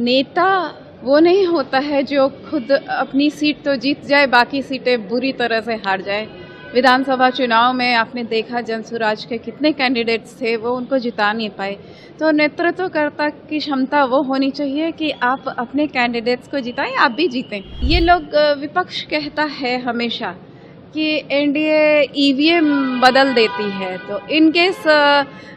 नेता वो नहीं होता है जो खुद अपनी सीट तो जीत जाए, बाकी सीटें बुरी तरह से हार जाए। विधानसभा चुनाव में आपने देखा जनसुराज के कितने कैंडिडेट्स थे, वो उनको जिता नहीं पाए। तो नेतृत्वकर्ता की क्षमता वो होनी चाहिए कि आप अपने कैंडिडेट्स को जिताएं, आप भी जीतें। ये लोग विपक्ष कहता है हमेशा कि एनडीए ईवीएम बदल देती है, तो इन केस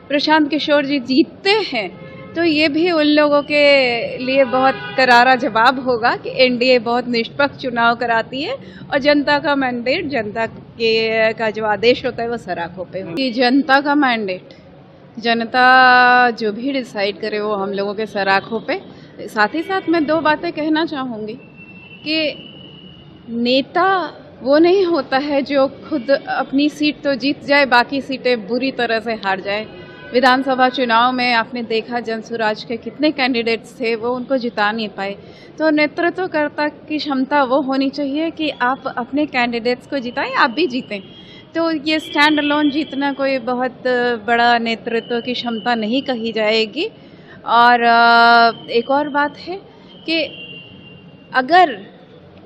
प्रशांत किशोर जी जीतते हैं तो ये भी उन लोगों के लिए बहुत करारा जवाब होगा कि एनडीए बहुत निष्पक्ष चुनाव कराती है और जनता का मैंडेट, जनता के का जो आदेश होता है वो सराखों पे हो। कि जनता का मैंडेट, जनता जो भी डिसाइड करे वो हम लोगों के सराखों पे। साथ ही साथ मैं दो बातें कहना चाहूँगी कि नेता वो नहीं होता है जो खुद अपनी सीट तो जीत जाए, बाकी सीटें बुरी तरह से हार जाए। विधानसभा चुनाव में आपने देखा जनसुराज के कितने कैंडिडेट्स थे, वो उनको जिता नहीं पाए। तो नेतृत्वकर्ता की क्षमता वो होनी चाहिए कि आप अपने कैंडिडेट्स को जिताएं, आप भी जीतें। तो ये स्टैंड अलोन जीतना कोई बहुत बड़ा नेतृत्व की क्षमता नहीं कही जाएगी। और एक और बात है कि अगर,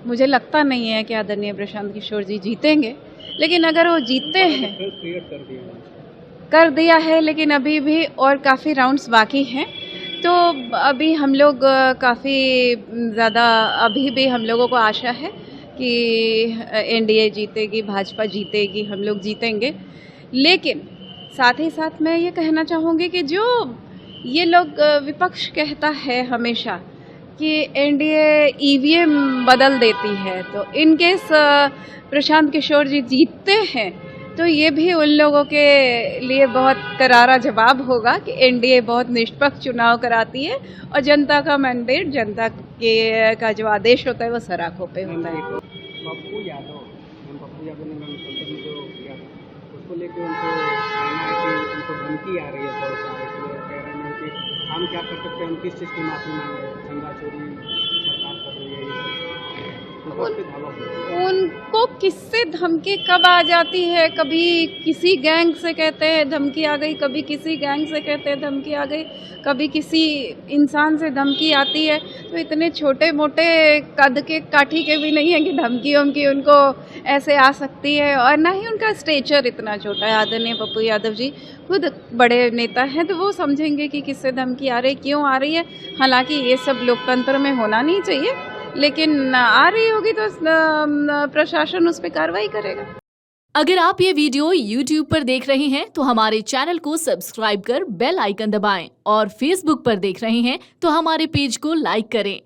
मुझे लगता नहीं है कि आदरणीय प्रशांत किशोर जी जीतेंगे, लेकिन अगर वो जीतते हैं, कर दिया है, लेकिन अभी भी और काफ़ी राउंड्स बाकी हैं। तो अभी हम लोग काफ़ी ज़्यादा, अभी भी हम लोगों को आशा है कि एनडीए जीतेगी, भाजपा जीतेगी, हम लोग जीतेंगे। लेकिन साथ ही साथ मैं ये कहना चाहूँगी कि जो ये लोग विपक्ष कहता है हमेशा कि एनडीए ईवीएम बदल देती है, तो इन केस प्रशांत किशोर जी जीतते हैं तो ये भी उन लोगों के लिए बहुत करारा जवाब होगा कि एनडीए बहुत निष्पक्ष चुनाव कराती है और जनता का मैंडेट, जनता के का जो आदेश होता है वो सराखों पे होता है। पप्पू यादव ने संसद में जो किया उसको लेकर उनको कहना है कि उनको धमकी आ रही है बहुत सारे, इसलिए कह रहे हैं कि हम क्या कर सकते हैं, हम किस चीज़ की माफी मांगे, चंदा चोरी सरकार कर रही है, ये उनको किससे धमकी कब आ जाती है? कभी किसी गैंग से कहते हैं धमकी आ गई, कभी किसी गैंग से कहते हैं धमकी आ गई, कभी किसी इंसान से धमकी आती है। तो इतने छोटे मोटे कद के काठी के भी नहीं है कि धमकी वमकी उनको ऐसे आ सकती है, और ना ही उनका स्टेचर इतना छोटा है। आदरणीय पप्पू यादव जी खुद बड़े नेता हैं, तो वो समझेंगे कि किससे धमकी आ रही, क्यों आ रही है। हालांकि ये सब लोकतंत्र में होना नहीं चाहिए, लेकिन आ रही होगी तो प्रशासन उस पर कार्रवाई करेगा। अगर आप ये वीडियो YouTube पर देख रहे हैं तो हमारे चैनल को सब्सक्राइब कर बेल आइकन दबाएं, और Facebook पर देख रहे हैं तो हमारे पेज को लाइक करें।